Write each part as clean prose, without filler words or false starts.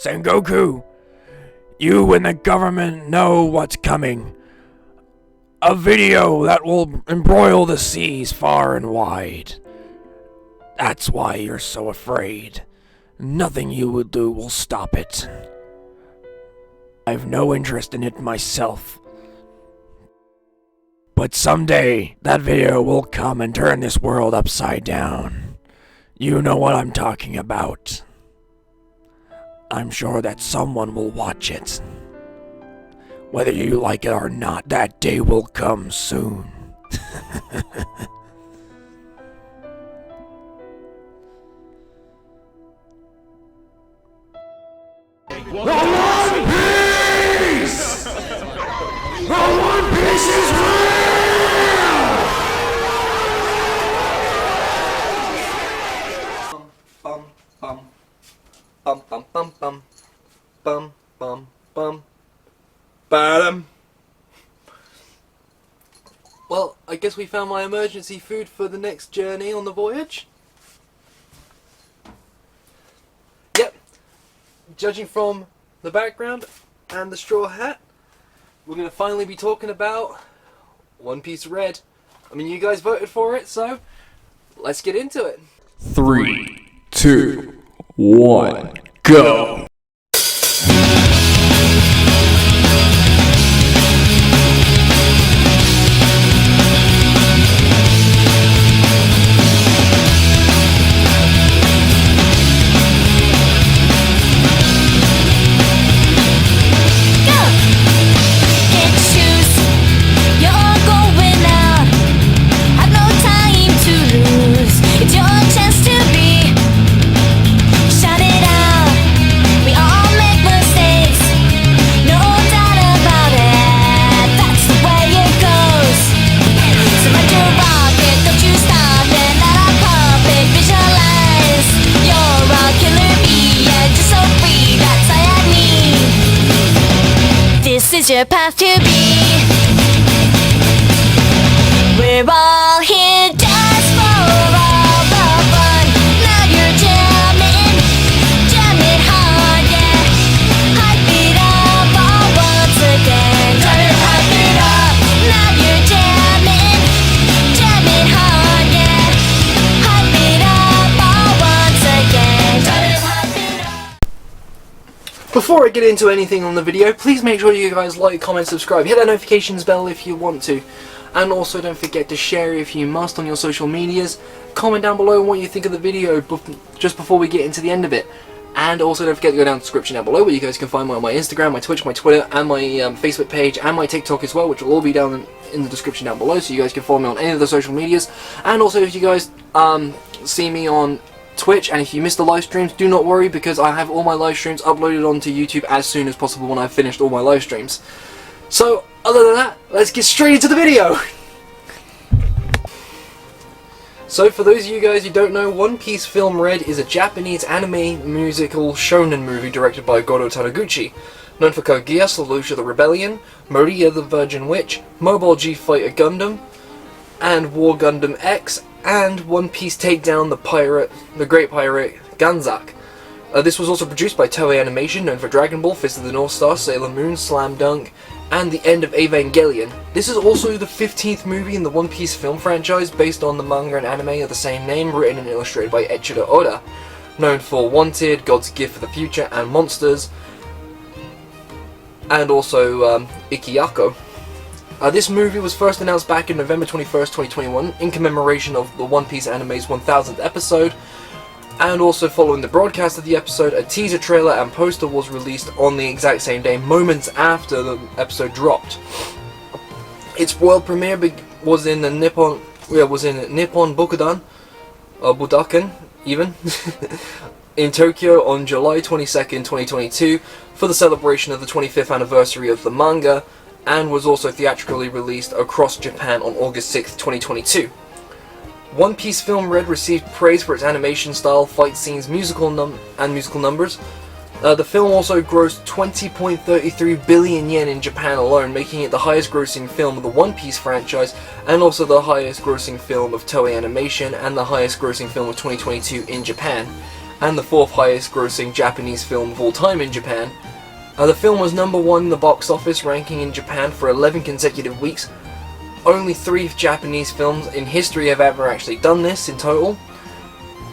Sengoku, you and the government know what's coming. A video that will embroil the seas far and wide. That's why you're so afraid. Nothing you will do will stop it. I've no interest in it myself. But someday, that video will come and turn this world upside down. You know what I'm talking about. I'm sure that someone will watch it. Whether you like it or not, that day will come soon. The One Piece! The One Piece is real! Bum bum bum bum bum bum bum bum bum bum. Well, I guess we found my emergency food for the next journey on the voyage. Yep. Judging from the background and the straw hat, we're going to finally be talking about One Piece Red. I mean, you guys voted for it, so let's get into it. 3, 2, 1, go! This is your path to be. We're all here just for all the fun. Now you're jamming, jamming hard, yeah. Hype it up all once again. Try to hype it up. Now you're jamming, jamming hard, yeah. Hype it up all once again. Try to hype it up. Before I get into anything on the video, please make sure you guys like, comment, subscribe, hit that notifications bell if you want to, and also don't forget to share if you must on your social medias. Comment down below what you think of the video just before we get into the end of it, and also don't forget to go down the description down below where you guys can find my Instagram, my Twitch, my Twitter, and my Facebook page, and my TikTok as well, which will all be down in the description down below, so you guys can follow me on any of the social medias. And also, if you guys see me on Twitch, and if you missed the live streams, do not worry, because I have all my live streams uploaded onto YouTube as soon as possible when I've finished all my live streams. So, other than that, let's get straight into the video! So, for those of you guys who don't know, One Piece Film Red is a Japanese anime musical shonen movie directed by Goro Taniguchi, known for Kaguya, Solution the Rebellion, Maria the Virgin Witch, Mobile G Fighter Gundam, and War Gundam X, and One Piece Takedown the Great Pirate Ganzak. This was also produced by Toei Animation, known for Dragon Ball, Fist of the North Star, Sailor Moon, Slam Dunk, and The End of Evangelion. This is also the 15th movie in the One Piece film franchise, based on the manga and anime of the same name, written and illustrated by Eiichiro Oda, known for Wanted, God's Gift for the Future, and Monsters, and also Ikiyako. This movie was first announced back in November 21st, 2021, in commemoration of the One Piece anime's 1000th episode, and also following the broadcast of the episode, a teaser trailer and poster was released on the exact same day, moments after the episode dropped. Its world premiere was in Nippon Budokan, Budokan even, in Tokyo on July 22nd, 2022, for the celebration of the 25th anniversary of the manga, and was also theatrically released across Japan on August 6th, 2022. One Piece Film Red received praise for its animation style, fight scenes, musical numbers. The film also grossed 20.33 billion yen in Japan alone, making it the highest grossing film of the One Piece franchise, and also the highest grossing film of Toei Animation, and the highest grossing film of 2022 in Japan. and the 4th highest grossing Japanese film of all time in Japan. The film was number 1 in the box office ranking in Japan for 11 consecutive weeks. Only 3 Japanese films in history have ever actually done this in total.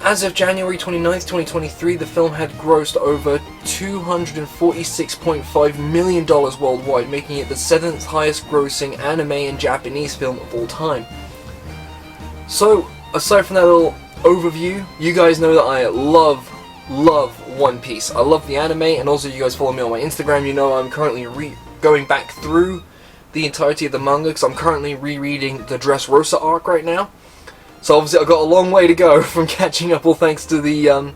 As of January 29th, 2023, the film had grossed over $246.5 million worldwide, making it the 7th highest grossing anime and Japanese film of all time. So, aside from that little overview, you guys know that I love One Piece. I love the anime, and also you guys follow me on my Instagram, you know I'm currently going back through the entirety of the manga, because I'm currently rereading the Dressrosa arc right now. So obviously I've got a long way to go from catching up, all thanks to the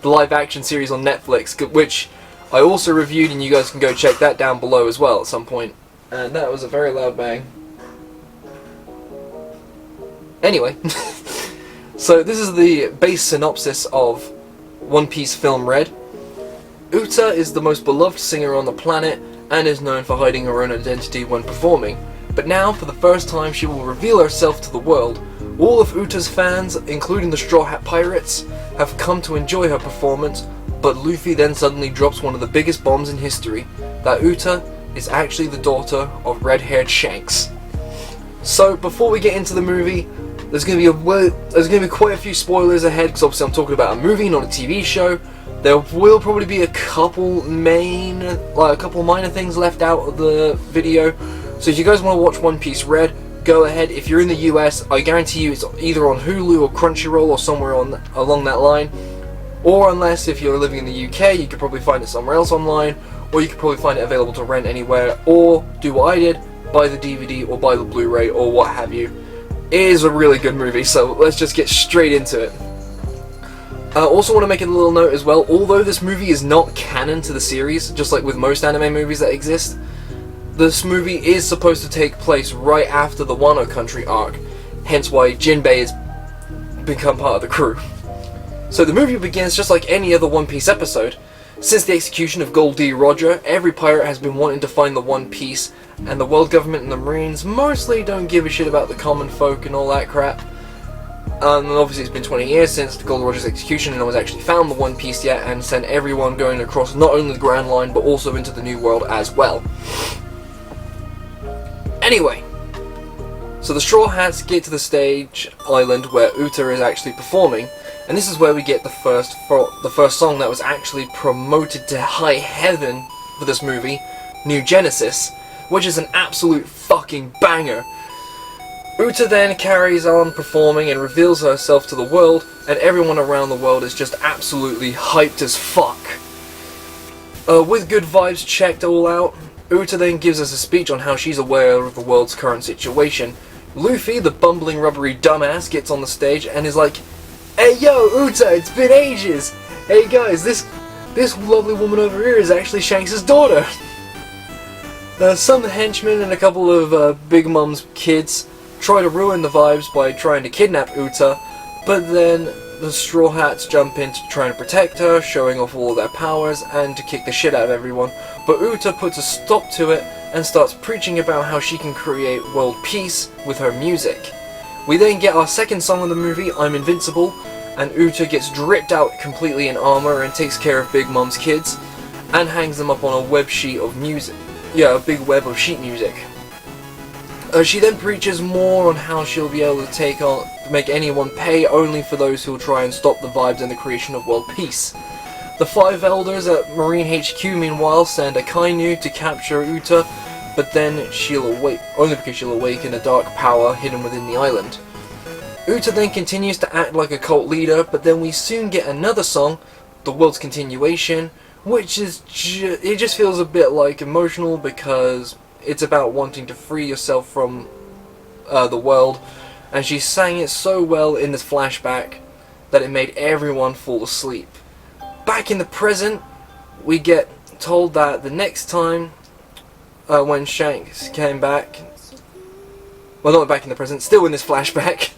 live action series on Netflix, which I also reviewed, and you guys can go check that down below as well at some point. And that was a very loud bang. Anyway, so this is the base synopsis of One Piece Film Red. Uta is the most beloved singer on the planet and is known for hiding her own identity when performing. But now, for the first time, she will reveal herself to the world. All of Uta's fans, including the Straw Hat Pirates, have come to enjoy her performance, but Luffy then suddenly drops one of the biggest bombs in history, that Uta is actually the daughter of red-haired Shanks. So, before we get into the movie, there's going to be quite a few spoilers ahead, because obviously I'm talking about a movie, not a TV show. There will probably be a couple minor things left out of the video. So if you guys want to watch One Piece Red, go ahead. If you're in the US, I guarantee you it's either on Hulu or Crunchyroll or somewhere along that line. Or unless if you're living in the UK, you could probably find it somewhere else online, or you could probably find it available to rent anywhere, or do what I did, buy the DVD or buy the Blu-ray or what have you. It is a really good movie, so let's just get straight into it. I also want to make a little note as well, although this movie is not canon to the series, just like with most anime movies that exist, this movie is supposed to take place right after the Wano Country arc, hence why Jinbei has become part of the crew. So the movie begins just like any other One Piece episode. Since the execution of Gol D. Roger, every pirate has been wanting to find the One Piece, and the world government and the Marines mostly don't give a shit about the common folk and all that crap. And obviously it's been 20 years since Gol D. Roger's execution, and no one's actually found the One Piece yet, and sent everyone going across not only the Grand Line, but also into the New World as well. Anyway, so the Straw Hats get to the stage island where Uta is actually performing, and this is where we get the first song that was actually promoted to high heaven for this movie, New Genesis, which is an absolute fucking banger. Uta then carries on performing and reveals herself to the world, and everyone around the world is just absolutely hyped as fuck. With good vibes checked all out, Uta then gives us a speech on how she's aware of the world's current situation. Luffy, the bumbling rubbery dumbass, gets on the stage and is like, "Hey yo, Uta, it's been ages! Hey guys, this lovely woman over here is actually Shanks' daughter!" Some henchmen and a couple of Big Mom's kids try to ruin the vibes by trying to kidnap Uta, but then the Straw Hats jump in to try and protect her, showing off all of their powers and to kick the shit out of everyone. But Uta puts a stop to it and starts preaching about how she can create world peace with her music. We then get our second song of the movie, I'm Invincible, and Uta gets dripped out completely in armor and takes care of Big Mom's kids and hangs them up on a web sheet of music. Yeah, a big web of sheet music. She then preaches more on how she'll be able to make anyone pay only for those who'll try and stop the vibes and the creation of world peace. The 5 elders at Marine HQ meanwhile send a Kainu to capture Uta, but then she'll awake, only because she'll awaken a dark power hidden within the island. Uta then continues to act like a cult leader, but then we soon get another song, The World's Continuation, which is it just feels a bit like emotional because it's about wanting to free yourself from the world, and she sang it so well in this flashback that it made everyone fall asleep. Back in the present, we get told that the next time when Shanks came back, well, not back in the present, still in this flashback,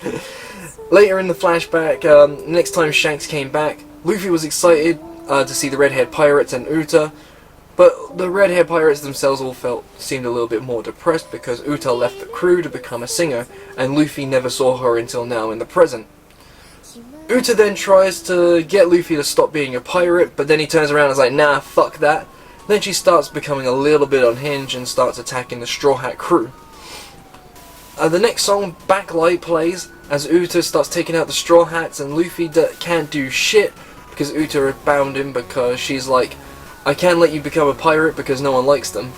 later in the flashback, next time Shanks came back, Luffy was excited to see the red-haired pirates and Uta, but the red-haired pirates themselves all seemed a little bit more depressed because Uta left the crew to become a singer, and Luffy never saw her until now in the present. Uta then tries to get Luffy to stop being a pirate, but then he turns around and is like, nah, fuck that. Then she starts becoming a little bit unhinged and starts attacking the Straw Hat crew. The next song, Backlight, plays as Uta starts taking out the Straw Hats, and Luffy can't do shit because Uta had bound him, because she's like, I can't let you become a pirate because no one likes them.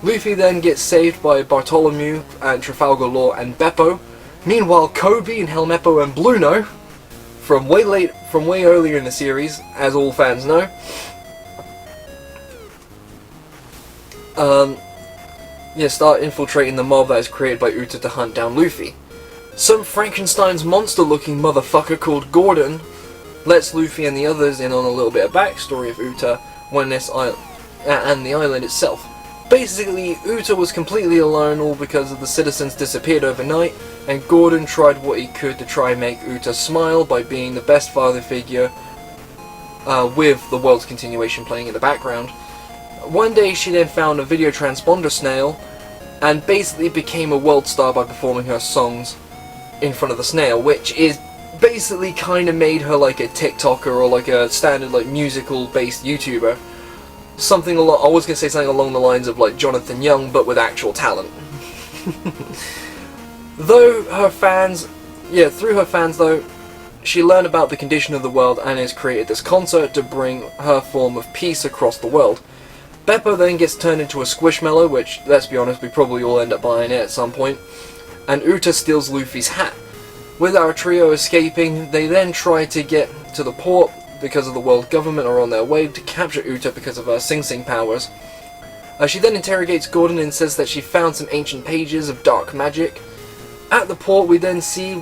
Luffy then gets saved by Bartholomew and Trafalgar Law and Beppo. Meanwhile, Kobe and Helmeppo and Blueno, from way earlier in the series, as all fans know, start infiltrating the mob that is created by Uta to hunt down Luffy. Some Frankenstein's monster-looking motherfucker called Gordon lets Luffy and the others in on a little bit of backstory of Uta when this and the island itself. Basically, Uta was completely alone, all because of the citizens disappeared overnight, and Gordon tried what he could to try and make Uta smile by being the best father figure, with the world's continuation playing in the background. One day she then found a video transponder snail, and basically became a world star by performing her songs in front of the snail, which is basically kind of made her like a TikToker or like a standard like musical based YouTuber. Something I was going to say something along the lines of like Jonathan Young, but with actual talent. Through her fans though, she learned about the condition of the world and has created this concert to bring her form of peace across the world. Beppo then gets turned into a Squishmallow, which, let's be honest, we probably all end up buying it at some point, and Uta steals Luffy's hat. With our trio escaping, they then try to get to the port because of the world government are on their way to capture Uta because of her Sing Sing powers. She then interrogates Gordon and says that she found some ancient pages of dark magic. At the port we then see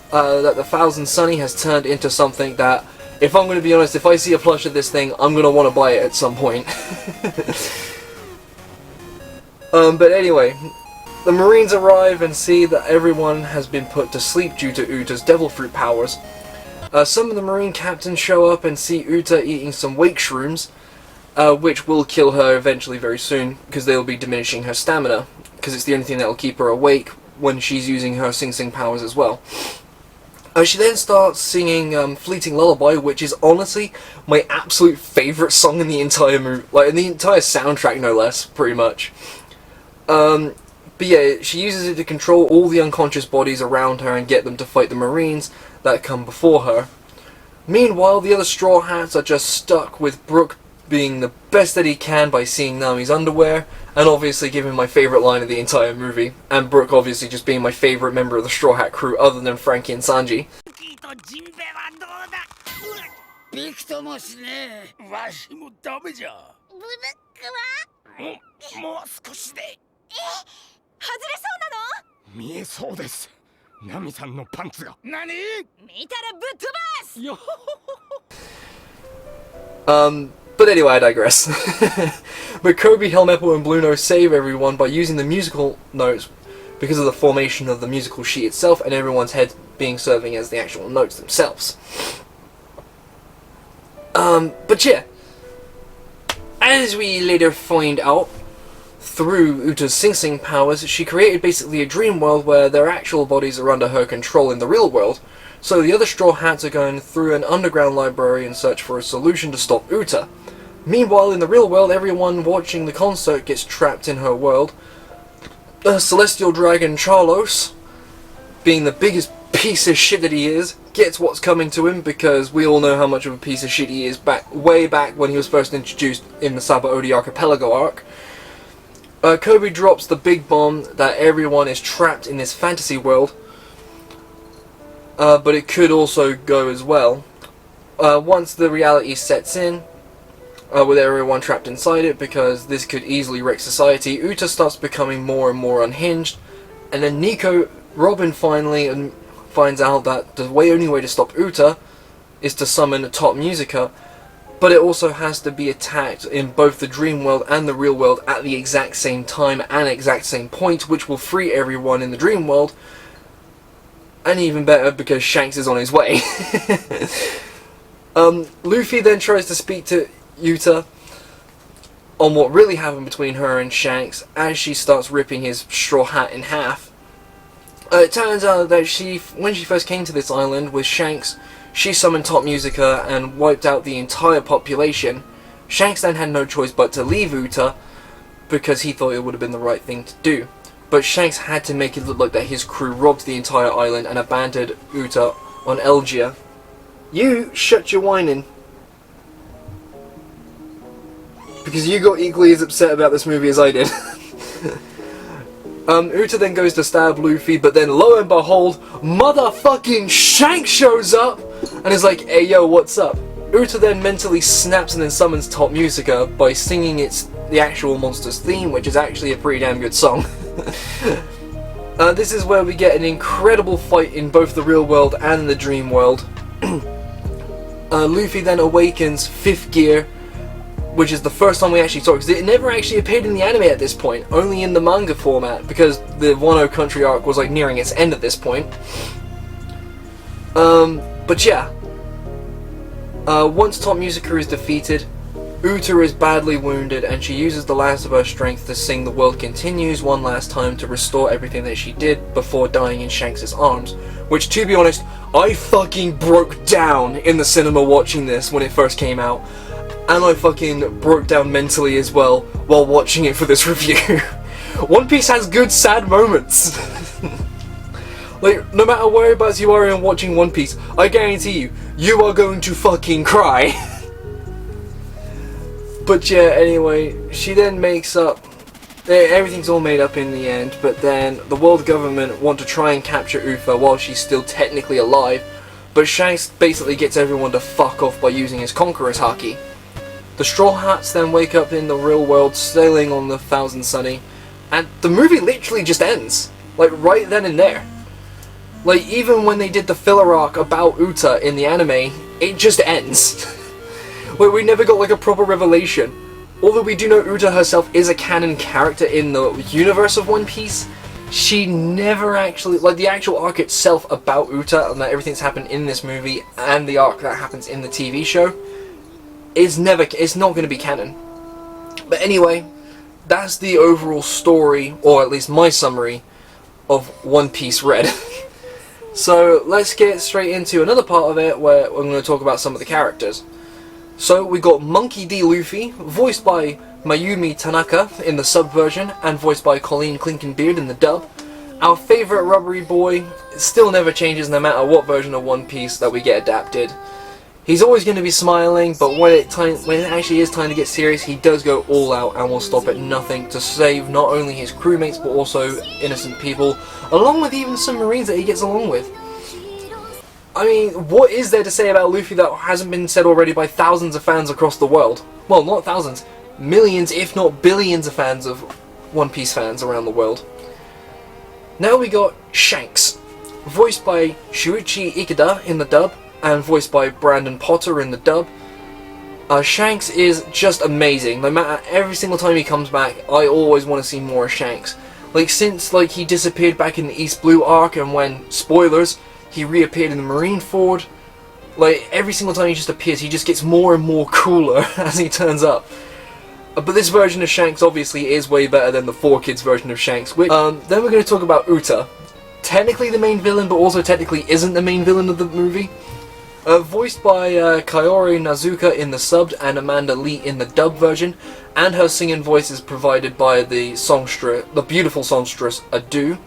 that the Thousand Sunny has turned into something that, if I'm going to be honest, if I see a plush of this thing, I'm going to want to buy it at some point. But anyway, the Marines arrive and see that everyone has been put to sleep due to Uta's Devil Fruit powers. Some of the Marine captains show up and see Uta eating some wake shrooms, which will kill her eventually very soon, because they'll be diminishing her stamina, because it's the only thing that will keep her awake when she's using her Sing Sing powers as well. She then starts singing Fleeting Lullaby, which is honestly my absolute favourite song in the entire movie, like in the entire soundtrack no less, pretty much. But yeah, she uses it to control all the unconscious bodies around her and get them to fight the Marines that come before her. Meanwhile, the other Straw Hats are just stuck with Brook being the best that he can by seeing Nami's underwear, and obviously giving my favourite line of the entire movie, and Brook obviously just being my favourite member of the Straw Hat crew other than Frankie and Sanji. びくともしねえ。わしもダメじゃ。ブルックは？もう少しで。外れそうなの？見えそうです。ナミさんのパンツが。何？見たらぶっ飛ばす。よ。But anyway, I digress. But Kobe, Helmeppo, and Blueno save everyone by using the musical notes because of the formation of the musical sheet itself, and everyone's head being serving as the actual notes themselves. But yeah, as we later find out, through Uta's Sing Sing powers, she created basically a dream world where their actual bodies are under her control in the real world, so the other Straw Hats are going through an underground library in search for a solution to stop Uta. Meanwhile, in the real world, everyone watching the concert gets trapped in her world. The Celestial Dragon Charlos, being the biggest piece of shit that he is, gets what's coming to him, because we all know how much of a piece of shit he is way back when he was first introduced in the Sabaody Archipelago arc. Kobe drops the big bomb that everyone is trapped in this fantasy world, but it could also go as well. Once the reality sets in, with everyone trapped inside it, because this could easily wreck society, Uta starts becoming more and more unhinged, and then Robin finally finds out that the only way to stop Uta is to summon Top Musica, but it also has to be attacked in both the dream world and the real world at the exact same time and exact same point, which will free everyone in the dream world, and even better because Shanks is on his way. Luffy then tries to speak to Uta on what really happened between her and Shanks as she starts ripping his straw hat in half. It turns out that when she first came to this island with Shanks, she summoned Top Musica and wiped out the entire population. Shanks then had no choice but to leave Uta because he thought it would have been the right thing to do. But Shanks had to make it look like that his crew robbed the entire island and abandoned Uta on Elgia. You shut your whining. Because you got equally as upset about this movie as I did. Uta then goes to stab Luffy, but then lo and behold, motherfucking Shanks shows up and is like, hey yo, what's up? Uta then mentally snaps and then summons Top Musica by singing the actual Monsters theme, which is actually a pretty damn good song. This is where we get an incredible fight in both the real world and the dream world. Luffy then awakens Fifth Gear, which is the first time we actually saw it, because it never actually appeared in the anime at this point, only in the manga format, because the Wano Country arc was like nearing its end at this point. But yeah, once Top Musica is defeated, Uta is badly wounded and she uses the last of her strength to sing The World Continues one last time to restore everything that she did before dying in Shanks' arms, which, to be honest, I fucking broke down in the cinema watching this when it first came out. And I fucking broke down mentally as well while watching it for this review. One Piece has good sad moments. Like, no matter whereabouts you are in watching One Piece, I guarantee you, you are going to fucking cry. But yeah, anyway, she then makes up... Everything's all made up in the end, but then the world government want to try and capture Ufa while she's still technically alive, but Shanks basically gets everyone to fuck off by using his Conqueror's Haki. The Straw Hats then wake up in the real world, sailing on the Thousand Sunny, and the movie literally just ends. Like, right then and there. Like, even when they did the filler arc about Uta in the anime, it just ends. Where we never got like a proper revelation. Although we do know Uta herself is a canon character in the universe of One Piece, she never actually, like the actual arc itself about Uta and that everything that's happened in this movie and the arc that happens in the TV show it's not going to be canon. But anyway, that's the overall story, or at least my summary, of One Piece Red. So let's get straight into another part of it where I'm going to talk about some of the characters. So we got Monkey D. Luffy, voiced by Mayumi Tanaka in the sub version, and voiced by Colleen Clinkenbeard in the dub. Our favourite rubbery boy still never changes no matter what version of One Piece that we get adapted. He's always going to be smiling, but when it actually is time to get serious, he does go all out and will stop at nothing to save not only his crewmates but also innocent people, along with even some Marines that he gets along with. I mean, what is there to say about Luffy that hasn't been said already by thousands of fans across the world? Well, not thousands, millions if not billions of fans of One Piece fans around the world. Now we got Shanks, voiced by Shuichi Ikeda in the dub, and voiced by Brandon Potter in the dub. Shanks is just amazing. No matter every single time he comes back, I always want to see more of Shanks. Like, since he disappeared back in the East Blue arc, and when, spoilers, he reappeared in the Marineford, like, every single time he just appears, he just gets more and more cooler as he turns up. But this version of Shanks obviously is way better than the 4Kids version of Shanks. Which, then we're going to talk about Uta. Technically the main villain, but also technically isn't the main villain of the movie. Voiced by Kaori Nazuka in the subbed and Amanda Lee in the dub version, and her singing voice is provided by the beautiful songstress Adu.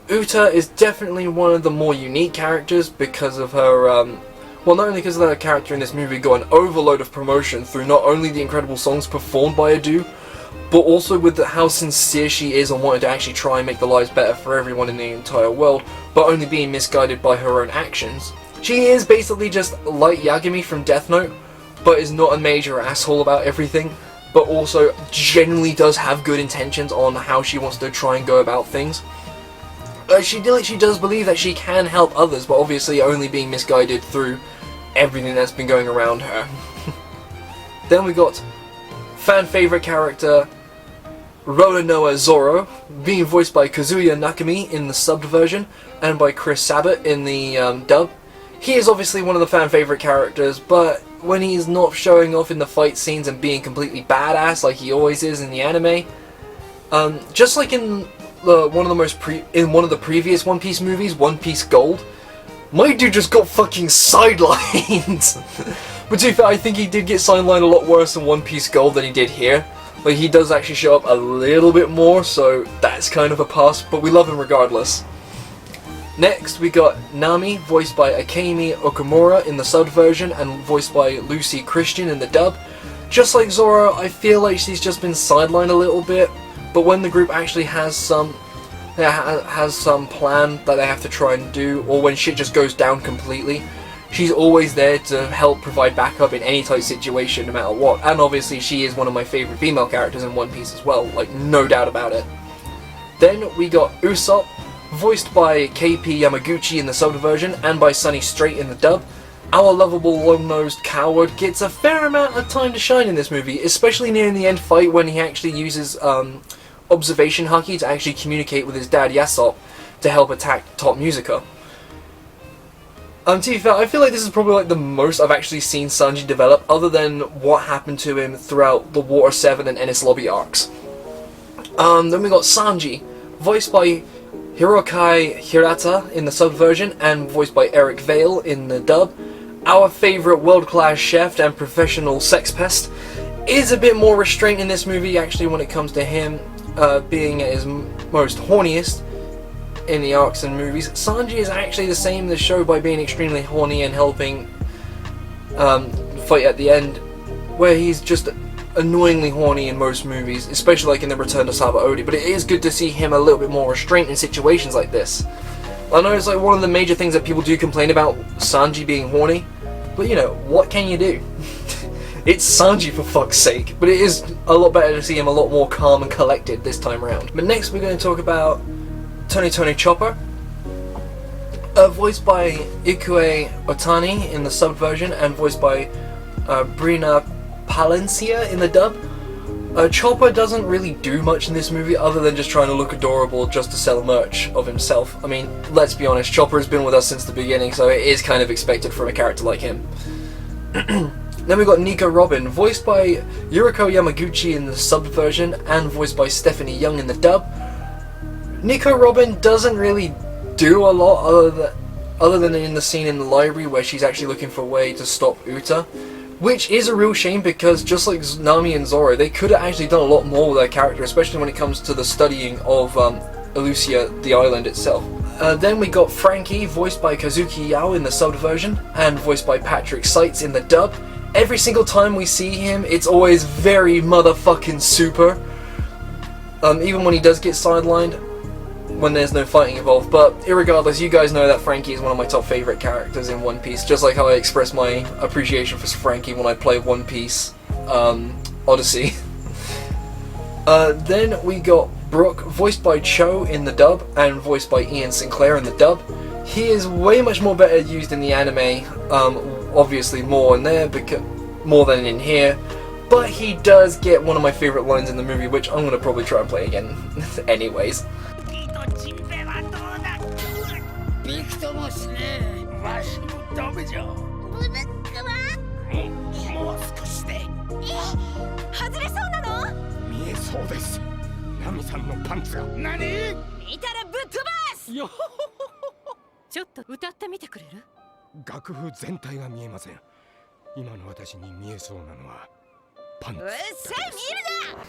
Uta is definitely one of the more unique characters because of her, well, not only because of her character in this movie got an overload of promotion through not only the incredible songs performed by Adu, but also with how sincere she is on wanting to actually try and make the lives better for everyone in the entire world, but only being misguided by her own actions. She is basically just like Yagami from Death Note, but is not a major asshole about everything, but also genuinely does have good intentions on how she wants to try and go about things. She does believe that she can help others, but obviously only being misguided through everything that's been going around her. Then we got fan favorite character Roronoa Zoro, being voiced by Kazuya Nakami in the subbed version, and by Chris Sabat in the dub. He is obviously one of the fan favorite characters, but when he's not showing off in the fight scenes and being completely badass like he always is in the anime, just like in one of the most in one of the previous One Piece movies, One Piece Gold, my dude just got fucking sidelined. But to be fair, I think he did get sidelined a lot worse in One Piece Gold than he did here. Like, he does actually show up a little bit more, so that's kind of a pass, but we love him regardless. Next, we got Nami, voiced by Akemi Okamura in the sub version, and voiced by Lucy Christian in the dub. Just like Zoro, I feel like she's just been sidelined a little bit, but when the group actually has some plan that they have to try and do, or when shit just goes down completely, she's always there to help provide backup in any type of situation, no matter what. And obviously, she is one of my favorite female characters in One Piece as well, like, no doubt about it. Then we got Usopp, voiced by KP Yamaguchi in the sub version, and by Sonny Strait in the dub. Our lovable long-nosed coward gets a fair amount of time to shine in this movie, especially near the end fight when he actually uses observation haki to actually communicate with his dad Yasop to help attack Top Musica. To be fair, I feel like this is probably like the most I've actually seen Sanji develop, other than what happened to him throughout the Water 7 and Enies Lobby arcs. Then we got Sanji, voiced by Hirokai Hirata in the sub version, and voiced by Eric Vale in the dub. Our favourite world-class chef and professional sex pest is a bit more restrained in this movie, actually, when it comes to him being at his most horniest in the arcs and movies. Sanji is actually the same in the show by being extremely horny and helping fight at the end, where he's just annoyingly horny in most movies, especially like in The Return to Sabaody, but it is good to see him a little bit more restrained in situations like this. I know it's like one of the major things that people do complain about Sanji being horny, but you know, what can you do? It's Sanji, for fuck's sake, but it is a lot better to see him a lot more calm and collected this time around. But next we're going to talk about Tony Chopper, voiced by Ikue Otani in the sub version, and voiced by Brina Palencia in the dub. Chopper doesn't really do much in this movie other than just trying to look adorable just to sell merch of himself. I mean, let's be honest, Chopper has been with us since the beginning, so it is kind of expected from a character like him. Then we got Nico Robin, voiced by Yuriko Yamaguchi in the sub version, and voiced by Stephanie Young in the dub. Nico Robin doesn't really do a lot other than in the scene in the library where she's actually looking for a way to stop Uta, which is a real shame because just like Nami and Zoro, they could have actually done a lot more with their character, especially when it comes to the studying of Elusia, the island itself. Then we got Frankie, voiced by Kazuki Yao in the sub version, and voiced by Patrick Seitz in the dub. Every single time we see him, it's always very motherfucking super. Even when he does get sidelined, when there's no fighting involved. But irregardless, you guys know that Frankie is one of my top favourite characters in One Piece, just like how I express my appreciation for Frankie when I play One Piece Odyssey. Then we got Brook, voiced by Cho in the dub, and voiced by Ian Sinclair in the dub. He is way much more better used in the anime, obviously more in there, more than in here, but he does get one of my favourite lines in the movie, which I'm going to probably try and play again anyways. びくともしねえ。わしもダメじゃ。ブルックは？もう少しで。外れそうなの？見えそうです。ナミさんのパンツが。何？見たらぶっ飛ばす。よほほほほ。ちょっと歌ってみてくれる？楽譜全体が見えません。今の私に見えそうなのはパンツ。うっさい見るな。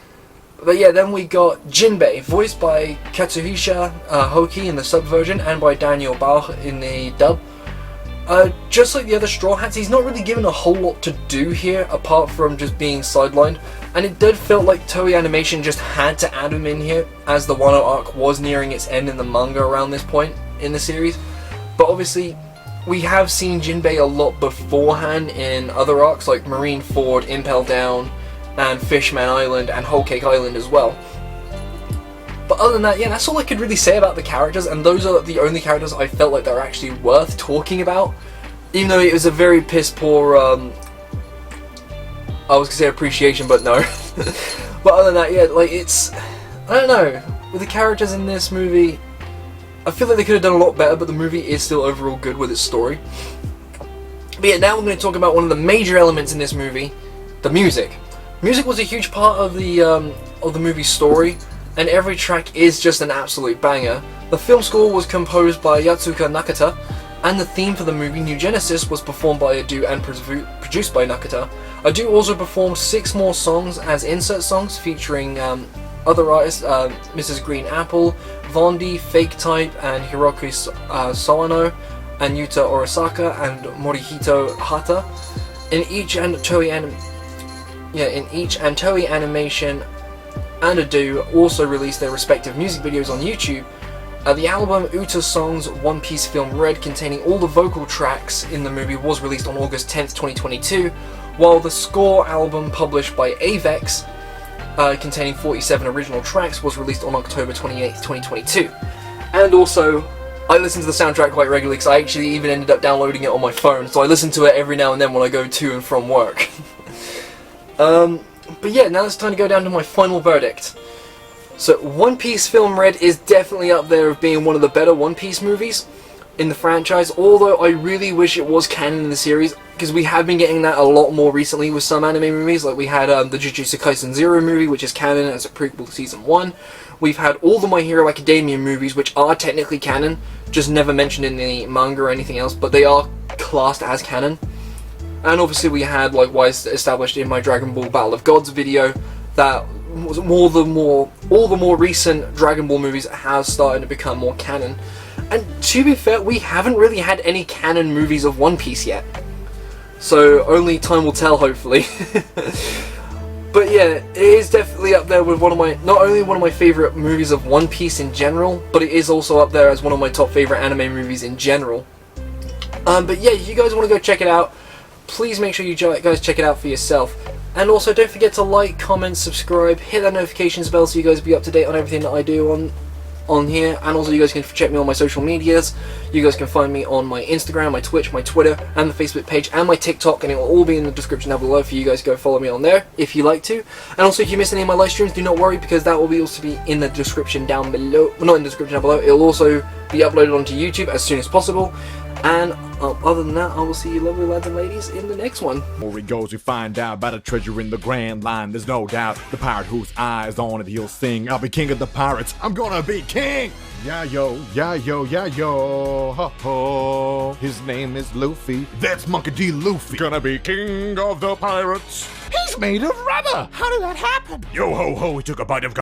But yeah, then we got Jinbei, voiced by Katsuhisa Hoki in the sub version, and by Daniel Bauch in the dub. Just like the other Straw Hats, he's not really given a whole lot to do here, apart from just being sidelined, and it did feel like Toei Animation just had to add him in here, as the Wano arc was nearing its end in the manga around this point in the series. But obviously, we have seen Jinbei a lot beforehand in other arcs, like Marineford, Impel Down, and Fishman Island, and Whole Cake Island as well. But other than that, yeah, that's all I could really say about the characters, and those are the only characters I felt like they're actually worth talking about. Even though it was a very piss poor, I was gonna say appreciation, but no. But other than that, yeah, like it's, I don't know, with the characters in this movie, I feel like they could have done a lot better, but the movie is still overall good with its story. But yeah, now we're going to talk about one of the major elements in this movie, the music. Music was a huge part of the movie's story, and every track is just an absolute banger. The film score was composed by Yatsuka Nakata, and the theme for the movie New Genesis was performed by Adu and produced by Nakata. Adu also performed 6 more songs as insert songs featuring other artists, Mrs. Green Apple, Vondi, Fake Type, and Hiroki Sawano, and Yuta Orosaka, and Morihito Hata. In each Toei Animation and Adu also released their respective music videos on YouTube. The album Uta Songs One Piece Film Red, containing all the vocal tracks in the movie, was released on August 10th, 2022, while the score album published by Avex, containing 47 original tracks, was released on October 28th, 2022. And also, I listen to the soundtrack quite regularly because I actually even ended up downloading it on my phone, so I listen to it every now and then when I go to and from work. But yeah, now it's time to go down to my final verdict. So, One Piece Film Red is definitely up there of being one of the better One Piece movies in the franchise, although I really wish it was canon in the series, because we have been getting that a lot more recently with some anime movies. Like, we had the Jujutsu Kaisen Zero movie, which is canon as a prequel to Season 1. We've had all the My Hero Academia movies, which are technically canon, just never mentioned in the manga or anything else, but they are classed as canon. And obviously we had, likewise established in my Dragon Ball Battle of Gods video, that was all the more recent Dragon Ball movies have started to become more canon. And to be fair, we haven't really had any canon movies of One Piece yet. So only time will tell, hopefully. But yeah, it is definitely up there with not only one of my favourite movies of One Piece in general, but it is also up there as one of my top favourite anime movies in general. But yeah, if you guys want to go check it out, please make sure you guys check it out for yourself. And also, don't forget to like, comment, subscribe, hit that notifications bell so you guys be up to date on everything that I do on here. And also, you guys can check me on my social medias. You guys can find me on my Instagram, my Twitch, my Twitter, and the Facebook page, and my TikTok, and it will all be in the description down below for you guys to go follow me on there if you like to. And also, if you miss any of my live streams, do not worry, because that will also be in the description down below. Well, not in the description down below. It will also be uploaded onto YouTube as soon as possible. And other than that, I will see you lovely lads and ladies in the next one. Before we goes, we find out about a treasure in the Grand Line. There's no doubt, the pirate whose eyes on it, he'll sing. I'll be king of the pirates, I'm gonna be king! Yeah yo, yeah yo, yeah yo, ho ho. His name is Luffy. That's Monkey D. Luffy. Gonna be king of the pirates. He's made of rubber. How did that happen? Yo ho ho, he took a bite of